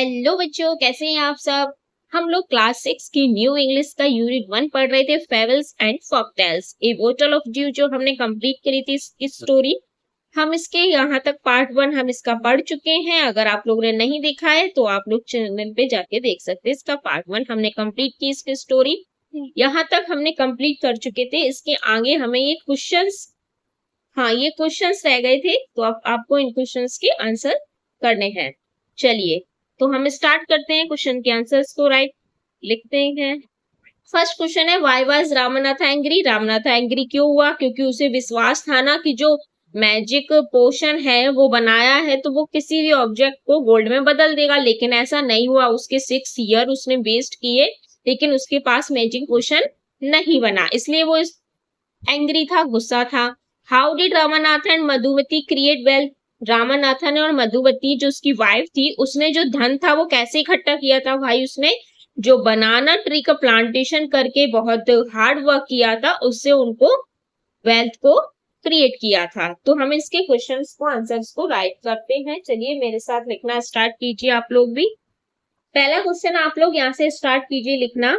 Hello बच्चों, कैसे हैं आप सब। हम लोग क्लास 6 की न्यू इंग्लिश का यूनिट 1 पढ़ रहे थे, फेबल्स एंड फॉकटेल्स। ए बोतल ऑफ ड्यू जो हमने कंप्लीट करी थी इसकी स्टोरी। हम इसके यहाँ तक पार्ट 1 हम इसका पढ़ चुके हैं। अगर आप लोगों ने नहीं देखा है तो आप लोग चैनल पे जाके देख सकते हैं। इसका पार्ट 1 हमने कंप्लीट की, इसकी स्टोरी यहाँ तक हमने कंप्लीट कर चुके थे। इसके आगे हमें ये क्वेश्चंस रह गए थे, तो अब आपको इन क्वेश्चंस के आंसर करने हैं। चलिए, तो हम स्टार्ट करते हैं क्वेश्चन के आंसर्स को राइट लिखते हैं। फर्स्ट क्वेश्चन है, why was Ramnath angry. Ramnath angry क्यों हुआ? क्योंकि उसे विश्वास था ना कि जो मैजिक पोशन है वो बनाया है तो वो किसी भी ऑब्जेक्ट को गोल्ड में बदल देगा, लेकिन ऐसा नहीं हुआ। उसके 6 ईयर उसने वेस्ट किए, लेकिन उसके पास मैजिक पोशन नहीं बना, इसलिए वो एंग्री था, गुस्सा था। How did Ramanathan and Madhumati create wealth. Ramanathan और मधुमती जो उसकी वाइफ थी, उसने जो धन था वो कैसे इकट्ठा किया था भाई? उसने जो बनाना ट्री का प्लांटेशन करके बहुत हार्ड वर्क किया था, उससे उनको वेल्थ को क्रिएट किया था। तो हम इसके क्वेश्चंस को आंसर्स को राइट करते हैं। चलिए मेरे साथ लिखना स्टार्ट कीजिए आप लोग भी। पहला क्वेश्चन आप लोग यहाँ से स्टार्ट कीजिए लिखना।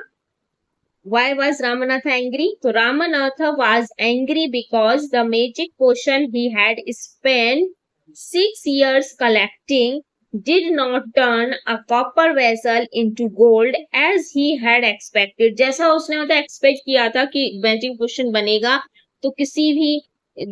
Why was Ramanatha angry? So Ramanatha was angry because the magic potion he had spent 6 years collecting did not turn a copper vessel into gold as he had expected. जैसा उसने मतलब expect किया था कि magic potion बनेगा तो किसी भी,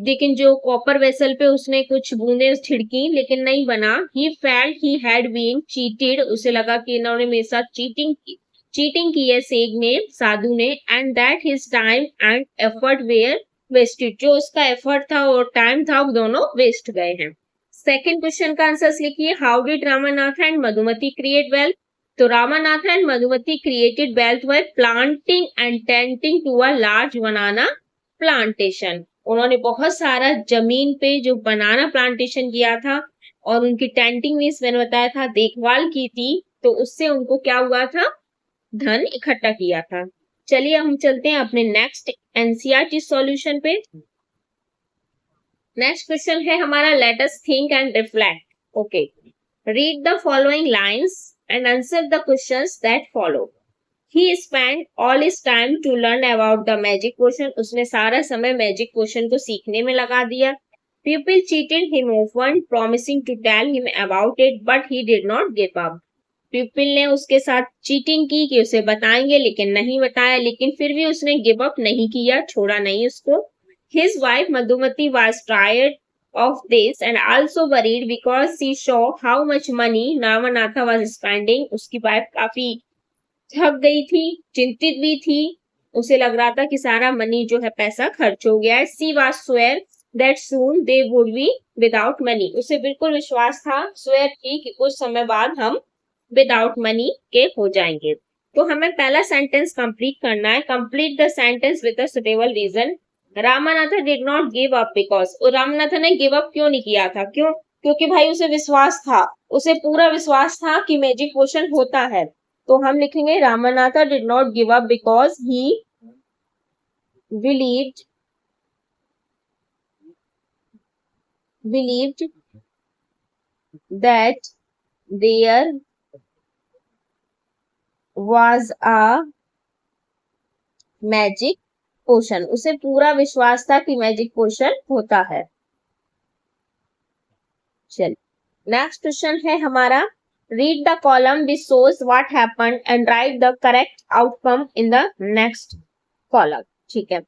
लेकिन जो कॉपर वेसल पे उसने कुछ बूंदे छिड़की लेकिन नहीं बना। He felt he had been cheated. उसे लगा कि इन्होंने मेरे साथ चीटिंग की है सेग ने, साधु ने। And that his time and effort were wasted. जो उसका एफर्ट था और टाइम था वो दोनों वेस्ट गए हैं। सेकंड क्वेश्चन का आंसर लिखिए। How did Ramanath and Madhumati create wealth. तो Ramanath and Madhumati created wealth by planting and tending to a large banana plantation. उन्होंने बहुत सारा जमीन पे जो बनाना प्लांटेशन किया था और उनकी टेंटिंग मीन्स मैंने बताया था देखभाल की थी, तो उससे उनको क्या हुआ था? धन इकट्ठा किया था। चलिए हम चलते हैं अपने नेक्स्ट एनसीईआरटी सॉल्यूशन पे। नेक्स्ट क्वेश्चन है हमारा, let us think and reflect. Okay, read the following lines and answer the questions that follow. He spent all his time to learn about the magic potion. उसने सारा समय magic potion को सीखने में लगा दिया। People cheated him often, promising to tell him about it, but he did not give up. People ने उसके साथ चीटिंग की कि उसे बताएंगे, लेकिन नहीं बताया, लेकिन फिर भी उसने गिव अप नहीं किया, छोड़ा नहीं उसको। His wife Madhumati was tired of this and also worried because she saw how much money Ramanatha was spending. उसकी वाइफ काफी थक गई थी, चिंतित भी थी। उसे लग रहा था कि सारा मनी जो है पैसा खर्च हो गया है। She was sure that soon they would be without money. उसे बिल्कुल विश्वास था, swear थी कि कुछ समय बाद हम विदाउट मनी के हो जाएंगे। तो हमें पहला सेंटेंस कंप्लीट करना है। Complete the sentence with a suitable reason. Ramanatha did not give up because. और रामानाथा ने गिव अप क्यों नहीं किया था? क्यों? क्योंकि भाई उसे विश्वास था, उसे पूरा विश्वास था कि मैजिक पोशन होता है। तो हम लिखेंगे Ramanatha did not give up because he believed that there was a magic potion. उसे पूरा विश्वास था कि मैजिक पोशन होता है। चल, नेक्स्ट क्वेश्चन है हमारा, read the column which shows what happened and right the correct outcome in the next column. ठीक है,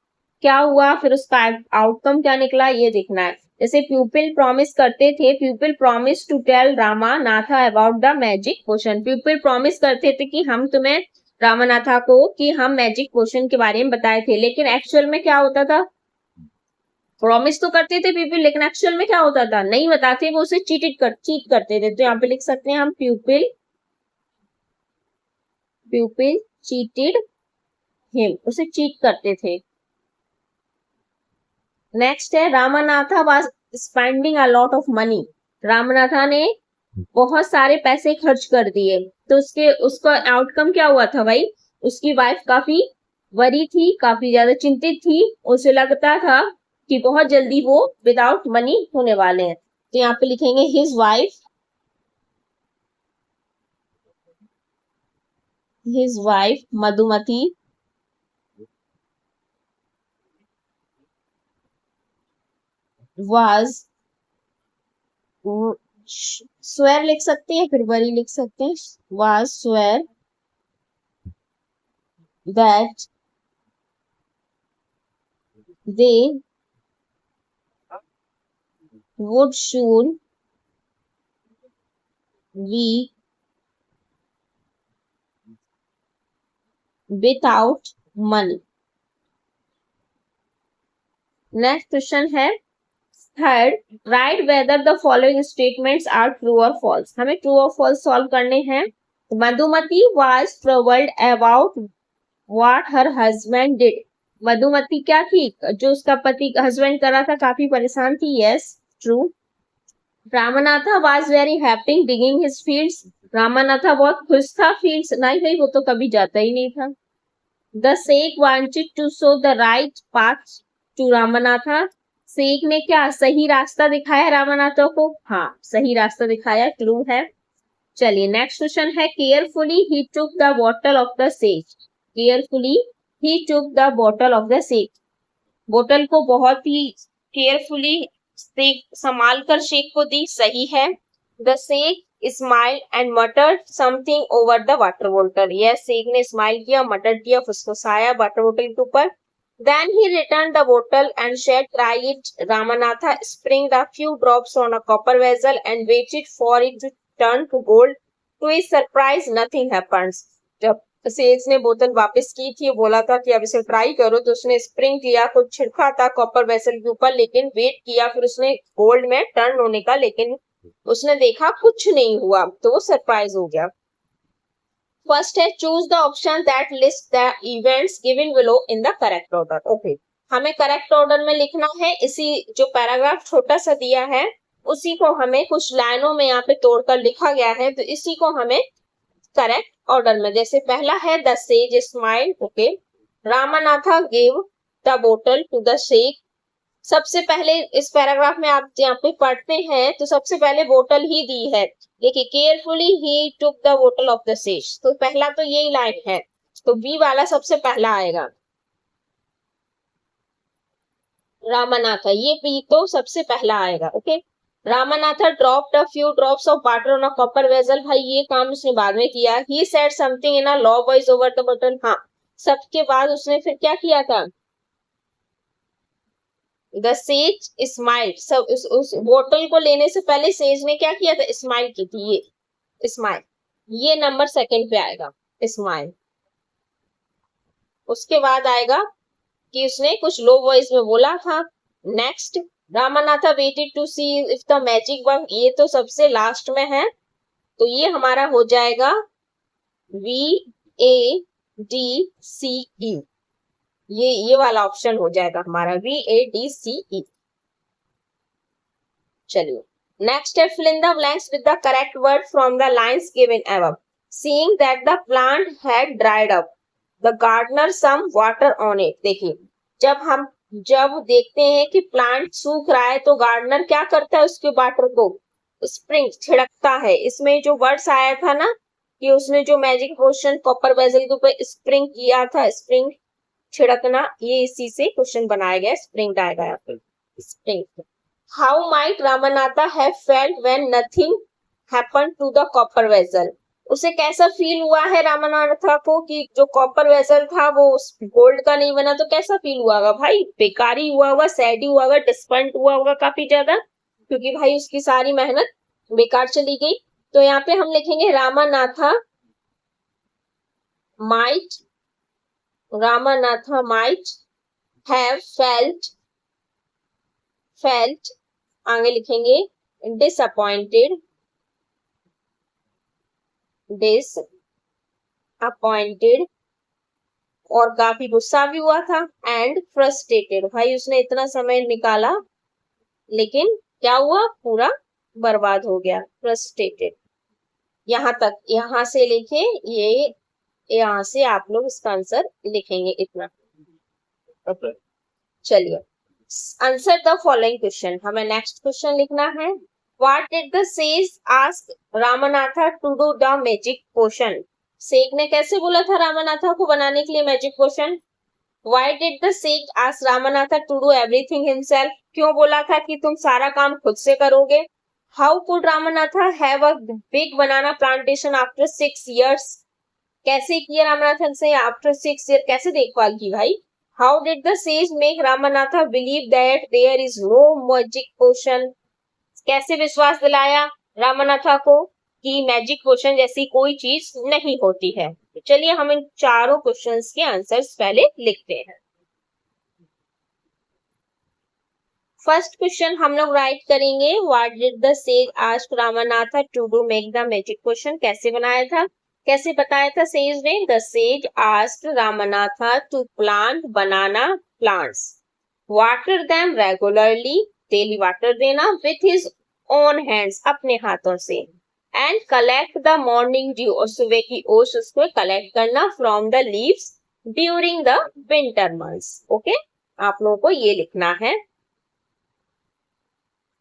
क्या हुआ फिर उसका आउटकम क्या निकला ये देखना है। जैसे प्यूपिल प्रॉमिस करते थे, pupil promise to tell Ramanatha about the magic potion. Pupil promise करते थे कि हम तुम्हें रामानाथा को कि हम मैजिक पोशन के बारे में बताए थे, लेकिन एक्चुअल में क्या होता था? प्रॉमिस तो करते थे पीपल, लेकिन एक्चुअल में क्या होता था? नहीं बताते, वो उसे चीट करते थे। तो यहाँ पे लिख सकते हैं हम प्यूपिल चीटेड हिम, उसे चीट करते थे। नेक्स्ट है, Ramanatha was spending a lot of money. Ramanatha ने बहुत सारे पैसे खर्च कर दिए। तो उसका आउटकम क्या हुआ था भाई? उसकी वाइफ काफी वरी थी, काफी ज्यादा चिंतित थी। उसे लगता था कि बहुत जल्दी वो विदाउट मनी होने वाले हैं। तो यहाँ पे लिखेंगे his wife his wife Madhumati was, swear लिख सकते हैं, फिर वरी लिख सकते हैं, was swear that they would soon be without money. Next question है third, write whether the following statements are true और फॉल्स। हमें ट्रू और फॉल्स सॉल्व करने हैं। Madhumati was troubled about what her husband did. Madhumati क्या थी, जो उसका पति हस्बैंड कर रहा था, काफी परेशान थी। Yes, true. Ramanatha was very happy digging his fields. Ramanatha बहुत खुश था फील्ड्स, नहीं भाई वो तो कभी जाता ही नहीं था। The sheikh wanted to show the right path to Ramnatha. शेख ने क्या सही रास्ता दिखाया रामनाथा को? हाँ, सही रास्ता दिखाया, ट्रू है। चलिए नेक्स्ट क्वेश्चन है, carefully he took the bottle of the sage. Carefully he took the bottle of the sage. बोतल को बहुत ही केयरफुली संभाल कर शेख को दी, सही है। The sheikh smile and muttered something over the water bottle. यह शेख ने स्माइल किया, मटर किया, फुसफुसाया वाटर बॉटल के ऊपर। Then he returned the bottle and said, "Try it." Ramanatha sprinkled a few drops on a copper vessel and waited for it to turn to gold. To his surprise, nothing happened. जब sales ने बोतल वापस की थी, बोला था कि अब इसे ट्राई करो, तो उसने स्प्रिंग किया, कुछ छिड़का था कॉपर वेसल के ऊपर, लेकिन वेट किया, फिर उसने गोल्ड में टर्न होने का, लेकिन उसने देखा कुछ नहीं हुआ, तो वो सरप्राइज हो गया। फर्स्ट है, choose the option that list the events given below in the correct order. Okay, हमें करेक्ट ऑर्डर में लिखना है। इसी जो पैराग्राफ छोटा सा दिया है उसी को हमें कुछ लाइनों में यहाँ पे तोड़कर लिखा गया है, तो इसी को हमें करेक्ट ऑर्डर में, जैसे पहला है the sage smile. Okay, Ramnatha gave the bottle to the sheikh. सबसे पहले इस पैराग्राफ में आप यहाँ पे पढ़ते हैं तो सबसे पहले बोतल ही दी है। देखिए, केयरफुली ही टुक द बोतल ऑफ द सेज, तो पहला तो यही लाइन है, तो बी वाला सबसे पहला आएगा। रामनाथा, ये बी तो सबसे पहला आएगा। Okay, Ramanatha dropped a few drops of water on a copper vessel. भाई ये काम उसने बाद में किया। He said something in a low voice over the button. हाँ, सबके बाद उसने फिर क्या किया था? The sage smile. सब उस बोतल को लेने से पहले सेज ने क्या किया था? स्माइल की थी। ये स्माइल, ये नंबर सेकंड पे आएगा, स्माइल। उसके बाद आएगा कि उसने कुछ लो वॉइस में बोला था। Next, Ramnatha waited to see if the magic work. ये तो सबसे लास्ट में है, तो ये हमारा हो जाएगा VADCE। ये वाला ऑप्शन हो जाएगा हमारा VADCE। चलिए नेक्स्ट है, fill in the blanks with the correct word from the lines given above. Seeing that the plant had dried up, the gardener some water on it. देखिए, जब देखते हैं कि प्लांट सूख रहा है तो गार्डनर क्या करता है? उसके वाटर को स्प्रिंग छिड़कता है। इसमें जो वर्ड्स आया था ना कि उसने जो मैजिक पोशन कॉपर वेसल के ऊपर स्प्रिंग किया था, स्प्रिंग छिड़कना, ये इसी से क्वेश्चन बनाया गया। स्प्रिंग आएगा यहाँ पे, spring. How might Ramnatha have felt when nothing happened to the copper vessel. उसे कैसा फील हुआ है रामनाथा को कि जो कॉपर वेसल था वो गोल्ड का नहीं बना, तो कैसा फील हुआ होगा? भाई बेकार ही हुआ होगा, सैड ही हुआ होगा, डिसअपॉइंट हुआ होगा काफी ज्यादा, क्योंकि भाई उसकी सारी मेहनत बेकार चली गई। तो यहाँ पे हम लिखेंगे रामनाथा माइट हैव फेल्ट, आगे लिखेंगे डिसअपॉइंटेड और काफी गुस्सा भी हुआ था। एंड फ्रस्ट्रेटेड, भाई उसने इतना समय निकाला लेकिन क्या हुआ? पूरा बर्बाद हो गया। फ्रस्ट्रेटेड, यहाँ तक, यहाँ से लिखे, ये यहाँ से आप लोग इसका आंसर लिखेंगे इतना। ओके, चलिए आंसर द फॉलोइंग क्वेश्चन। हमें नेक्स्ट क्वेश्चन लिखना है। What did the sage ask Ramanatha to do the magic potion? सेठ ने कैसे बोला था रामानाथा को बनाने के लिए magic potion? Why did the sage ask Ramanatha to do everything himself? क्यों बोला था कि तुम सारा काम खुद से करोगे? How could Ramanatha have a big banana plantation after 6 years? कैसे किया रामनाथन से आफ्टर 6 ईयर, कैसे देखभाल की भाई? How did the sage make Ramnatha believe that there is no magic potion? कैसे विश्वास दिलाया रामनाथा को कि मैजिक पोशन जैसी कोई चीज नहीं होती है? चलिए हम इन चारों क्वेश्चंस के आंसर्स पहले लिखते हैं। फर्स्ट क्वेश्चन हम लोग राइट करेंगे, what did the sage ask Ramnatha to do make the magic potion? कैसे बनाया था, कैसे बताया था सेज ने? The sage asked Ramnatha to plant banana plants, water them regularly, daily water देना, विथ हिज ओन हैंड्स, अपने हाथों से, and collect the morning dew, और सुबह की ओस उसको कलेक्ट करना, from the leaves during the winter months. Okay, आप लोगों को ये लिखना है।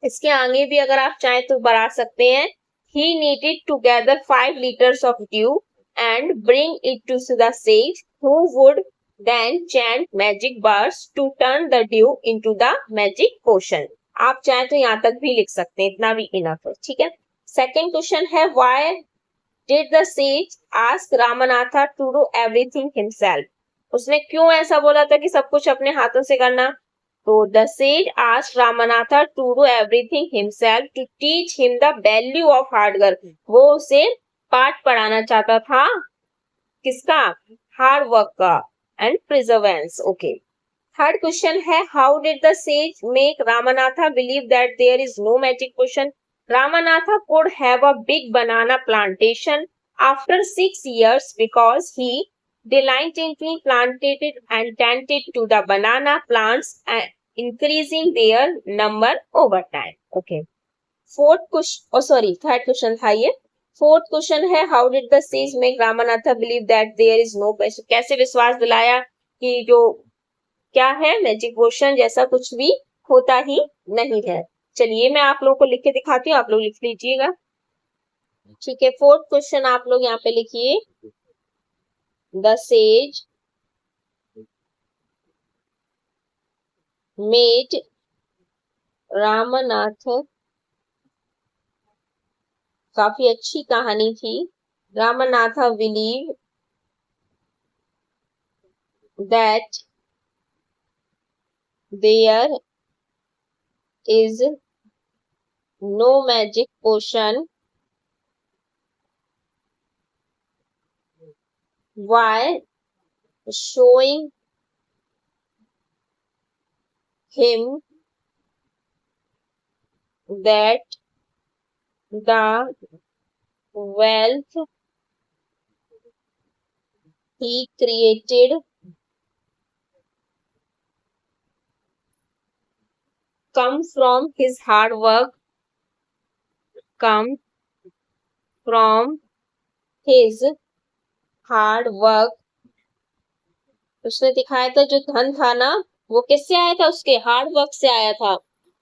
इसके आगे भी अगर आप चाहें तो बढ़ा सकते हैं। He needed to gather 5 liters of dew and bring it to the sage, who would then chant magic words to turn the dew into the magic potion. आप चाहें तो यहाँ तक भी लिख सकते हैं, इतना भी इनफ है, ठीक है। सेकेंड क्वेश्चन है, why did the sage ask Ramanatha to do everything himself? उसने क्यों ऐसा बोला था कि सब कुछ अपने हाथों से करना? तो the sage asked Ramanatha to do everything himself to teach him the value of hard work. वो उसे पाठ पढ़ाना चाहता था, किसका? हार्ड वर्क का, and perseverance. Okay, third question है, how did the sage make Ramanatha believe that there is no magic potion? Ramanatha could have a big banana plantation after 6 years because he diligently planted and tended to the banana plants and increasing their number over time. Okay. Fourth question, third question था ये। Fourth question है, how did the sage make Ramanatha believe that there is no potion? कैसे विश्वास दिलाया कि जो क्या है मैजिक पोशन जैसा कुछ भी होता ही नहीं है? चलिए मैं आप लोगों को लिख के दिखाती हूँ, आप लोग लिख लीजिएगा, ठीक है। फोर्थ क्वेश्चन आप लोग यहाँ पे लिखिए, the sage made Ramanatha, काफी अच्छी कहानी थी। Ramanatha believed that there is no magic potion, while showing him that the wealth he created come from his hard work, come from his hard work. उसने दिखाया था जो धन था ना, वो किससे आया था? उसके हार्ड वर्क से आया था।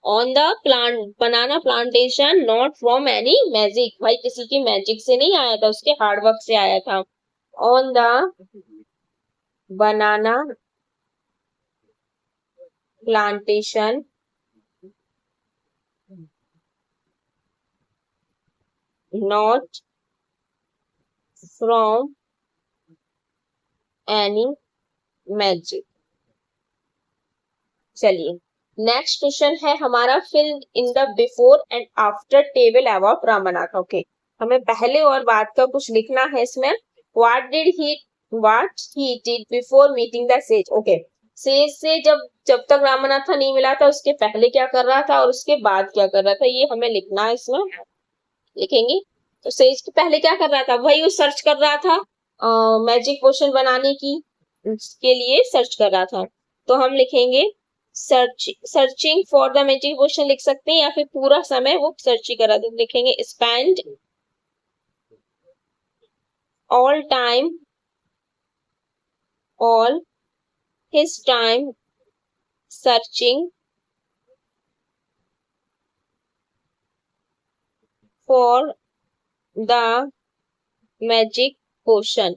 On the plant banana plantation, not from any magic, भाई किसी की मैजिक से नहीं आया था, उसके हार्ड वर्क से आया था। On the banana plantation, not from any magic. चलिए नेक्स्ट क्वेश्चन है हमारा, fill in the before and after table about Ramnath. Okay, हमें पहले और बाद का कुछ लिखना है इसमें। What he did before meeting the sage. Okay, sage से जब तक रामनाथ नहीं मिला था उसके पहले क्या कर रहा था और उसके बाद क्या कर रहा था, ये हमें लिखना है। इसमें लिखेंगे तो सेज के पहले क्या कर रहा था, वही वो सर्च कर रहा था, मैजिक पोशन बनाने की के लिए सर्च कर रहा था। तो हम लिखेंगे searching for the magic potion लिख सकते हैं, या फिर पूरा समय वो सर्च ही कर रहा था, लिखेंगे spend all his time searching for the magic potion.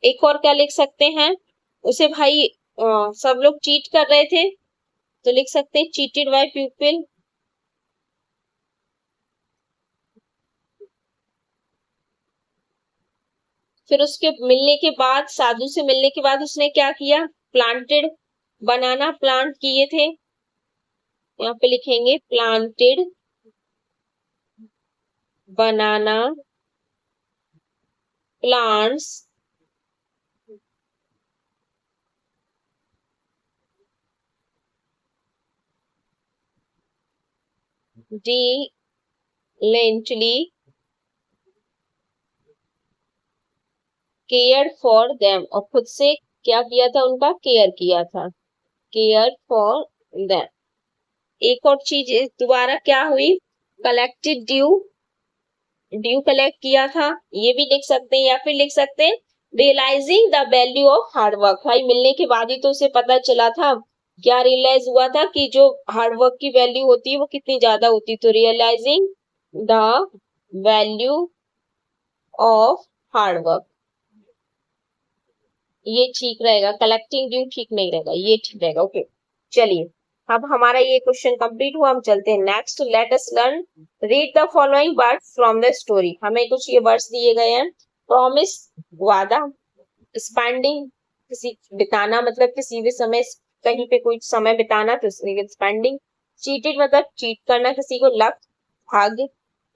एक और क्या लिख सकते हैं, उसे भाई सब लोग चीट कर रहे थे तो लिख सकते हैं चीटेड बाय पीपल। फिर उसके मिलने के बाद, साधु से मिलने के बाद उसने क्या किया, प्लांटेड बनाना प्लांट किए थे, यहाँ पे लिखेंगे planted banana plants diligently care for them, और खुद से क्या किया था, उनका केयर किया था, केयर फॉर देम। एक और चीज दोबारा क्या हुई, कलेक्टेड ड्यू, ड्यू कलेक्ट किया था, ये भी लिख सकते हैं, या फिर लिख सकते हैं realising the value of hard work. भाई मिलने के बाद ही तो उसे पता चला था, क्या रियलाइज हुआ था कि जो हार्ड वर्क की वैल्यू होती है वो कितनी ज्यादा होती है, तो realising the value of hard work, ये ठीक रहेगा, कलेक्टिंग ड्यू ठीक नहीं रहेगा, ये ठीक रहेगा। ओके चलिए, अब हमारा ये क्वेश्चन कंप्लीट हुआ, हम चलते हैं next. Let us learn, read the following words from the story. हमें कुछ ये वर्ड्स दिए गए हैं, प्रॉमिस वादा, स्पेंडिंग किसी बिताना मतलब किसी भी समय कहीं पे कोई समय बिताना तो स्पेंडिंग, चीटेड मतलब चीट करना किसी को, लक, हग,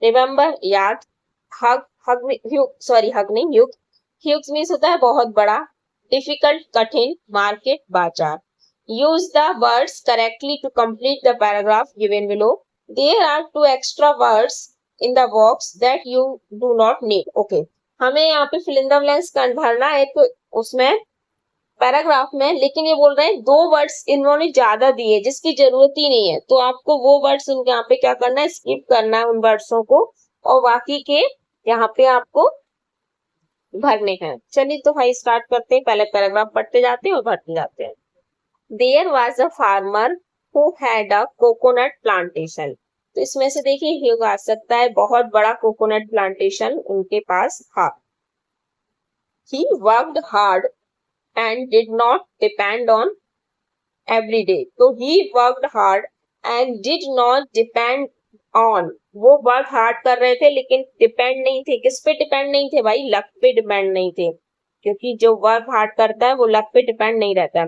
रिमेम्बर याद, हग हग सॉरी हग नहीं युग, ह्यूज मीन्स होता है बहुत बड़ा, डिफिकल्ट कठिन, मार्केट बाजार। Use the words correctly to complete the paragraph given below. There are 2 extra words in the box that you do not need. Okay, हमें यहाँ पे फिल इन द ब्लैंक्स भरना है तो उसमें पैराग्राफ में, लेकिन ये बोल रहे हैं 2 वर्ड्स इन्होंने ज्यादा दिए जिसकी जरूरत ही नहीं है, तो आपको वो वर्ड्स उनके यहाँ पे क्या करना है, स्किप करना है उन वर्ड्सों को, और बाकी के यहाँ पे आपको भरने हैं। चलिए तो भाई स्टार्ट करते हैं, पहले पैराग्राफ पढ़ते जाते हैं और भरते जाते हैं। There was a farmer who had a coconut plantation, तो इसमें से देखिए ह्यूग आ सकता है, बहुत बड़ा कोकोनट प्लांटेशन उनके पास था। He worked hard and did not depend on every day, तो he worked hard and did not depend on, वो वर्क हार्ड कर रहे थे लेकिन डिपेंड नहीं थे, किस पे डिपेंड नहीं थे भाई, लक पे डिपेंड नहीं थे, क्योंकि जो वर्क हार्ड करता है वो लक पे डिपेंड नहीं रहता।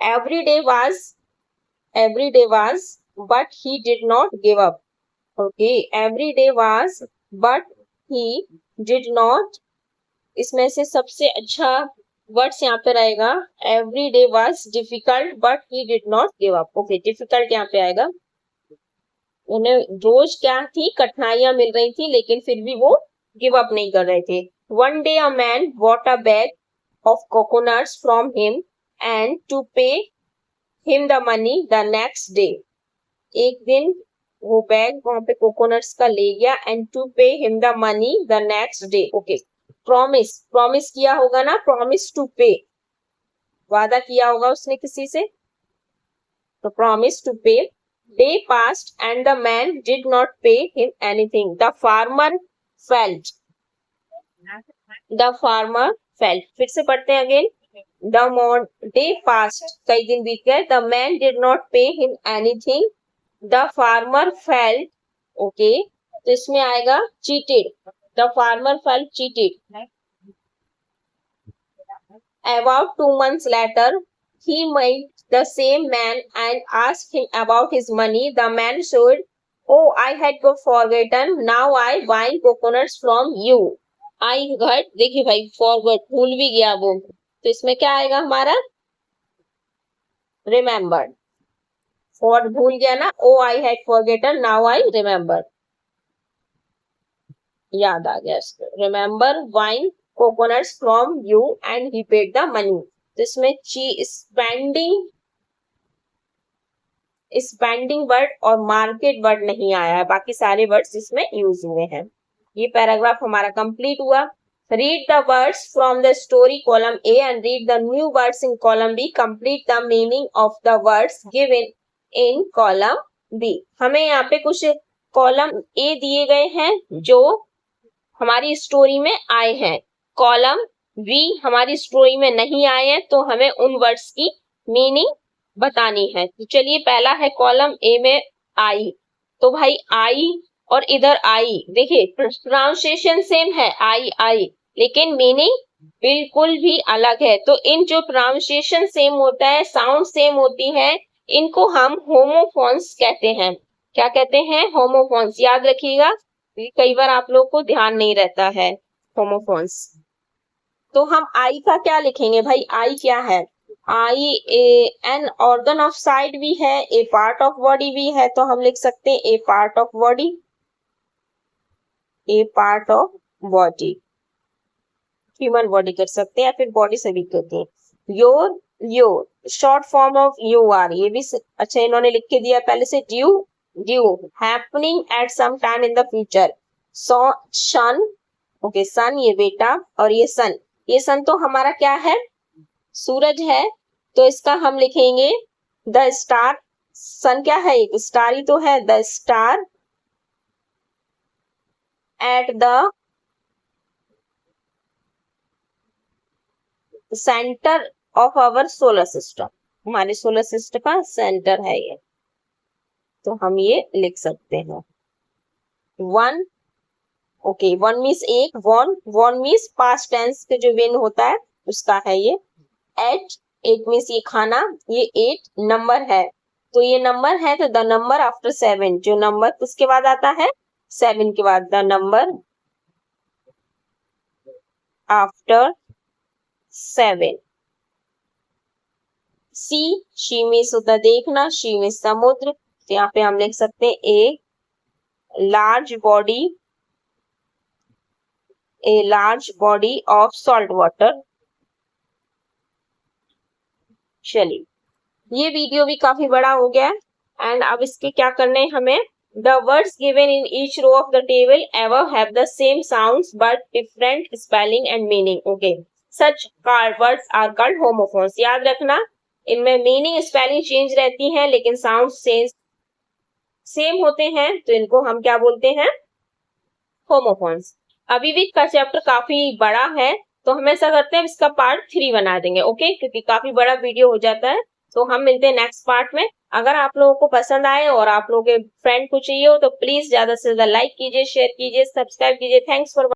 Every day was but he did not give up. Okay, every day was but he did not, इसमें से सबसे अच्छा वर्ड्स यहाँ पे रहेगा, every day was difficult but he did not give up. Okay, difficult यहाँ पे आएगा, उन्हें रोज क्या थी, कठिनाइयां मिल रही थी लेकिन फिर भी वो गिव अप नहीं कर रहे थे। One day a man bought a bag of coconuts from him and to pay him the money the next day, एक दिन वो बैग वहां पे कोकोनट्स का ले गया, and to pay him the money the next day. Okay, promise, promise किया होगा ना, प्रॉमिस टू पे, वादा किया होगा उसने किसी से, तो प्रॉमिस टू पे। Day passed and the man did not pay him anything. The farmer felt. The farmer felt. फिर से पढ़ते हैं again. Day passed. कई दिन बीत गए. The man did not pay him anything. The farmer felt. Okay. तो इसमें आएगा cheated. The farmer felt cheated. About 2 months later, he met the same man and asked him about his money. The man said, "Oh, I had forgotten. Now I buy coconuts from you." I had, देखिए भाई forgot, भूल भी गया वो, तो इसमें क्या आएगा हमारा, remembered, for भूल गया ना, oh I had forgotten, now I remember, याद आ गया इसको, remember buying coconuts from you and he paid the money। तो इसमें स्पेंडिंग वर्ड और मार्केट वर्ड नहीं आया है, बाकी सारे वर्ड्स इसमें यूज हुए हैं। ये पैराग्राफ हमारा कंप्लीट हुआ। Read the words from the story column A and read the new words in column B, complete the meaning of the words given in column B. हमें यहाँ पे कुछ कॉलम ए दिए गए हैं जो हमारी स्टोरी में आए हैं, कॉलम बी हमारी स्टोरी में नहीं आए हैं, तो हमें उन वर्ड्स की मीनिंग बतानी है। तो चलिए, पहला है कॉलम ए में आई, तो भाई आई और इधर आई, देखिए प्रोनाउंसिएशन सेम है आई आई, लेकिन मीनिंग बिल्कुल भी अलग है। तो इन जो प्रोनाउंसिएशन सेम होता है, साउंड सेम होती है, इनको हम होमोफोन्स कहते हैं। क्या कहते हैं? होमोफोन्स। याद रखिएगा, कई बार आप लोग को ध्यान नहीं रहता है होमोफोन्स। तो हम आई का क्या लिखेंगे भाई? आई क्या है? I an organ of site भी है, ए पार्ट ऑफ बॉडी भी है, तो हम लिख सकते हैं a part of body, a part of body, human body कर सकते हैं या फिर बॉडी से भी कहते हैं। Your short form of you are, ये भी अच्छा इन्होंने लिख के दिया पहले से। Due happening at some time in the future. Son, okay son ये बेटा, और ये सन तो हमारा क्या है? सूरज है, तो इसका हम लिखेंगे द स्टार। सन क्या है? एक स्टार ही तो है। The star at the centre of our solar system, हमारे सोलर सिस्टम का सेंटर है ये, तो हम ये लिख सकते हैं। वन, ओके वन मीन्स एक, वन मीन्स पास्ट टेंस के जो विन होता है उसका है ये। एट मीन्स ये खाना, ये 8 नंबर है, तो ये नंबर है, तो द नंबर आफ्टर 7, जो नंबर किसके बाद आता है? 7 के बाद, the number after 7। She means होता है देखना, शी मीन्स समुद्र, तो यहाँ पे हम लिख सकते हैं a large body of salt water. चलिए, ये वीडियो भी काफी बड़ा हो गया है एंड अब इसके क्या करने हैं हमें? The words given in each row of the table ever have the same sounds but different spelling and meaning. Okay, such words are called homophones. याद रखना, इनमें मीनिंग स्पेलिंग चेंज रहती है लेकिन साउंड सेम होते हैं, तो इनको हम क्या बोलते हैं? होमोफोन्स। अभिविद का चैप्टर काफी बड़ा है, तो हम ऐसा करते हैं इसका पार्ट 3 बना देंगे, ओके, क्योंकि काफी बड़ा वीडियो हो जाता है। तो हम मिलते हैं नेक्स्ट पार्ट में। अगर आप लोगों को पसंद आए और आप लोगों के फ्रेंड को चाहिए हो तो प्लीज ज्यादा से ज्यादा लाइक कीजिए, शेयर कीजिए, सब्सक्राइब कीजिए। Thanks for